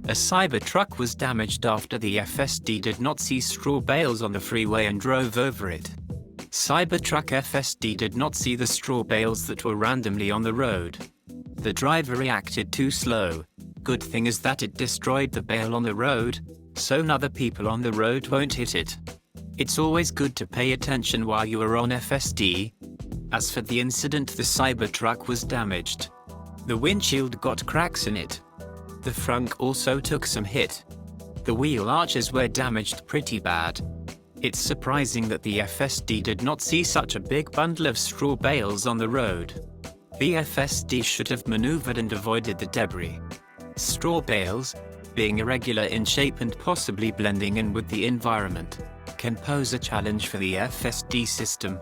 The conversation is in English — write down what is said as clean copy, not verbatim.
A Cybertruck was damaged after the FSD did not see straw bales on the freeway and drove over it. Cybertruck FSD did not see the straw bales that were randomly on the road. The driver reacted too slow. Good thing is that it destroyed the bale on the road, so other people on the road won't hit it. It's always good to pay attention while you are on FSD. As for the incident, the Cybertruck was damaged. The windshield got cracks in it. The front also took some hit. The wheel arches were damaged pretty bad. It's surprising that the FSD did not see such a big bundle of straw bales on the road. The FSD should have maneuvered and avoided the debris. Straw bales, being irregular in shape and possibly blending in with the environment, can pose a challenge for the FSD system.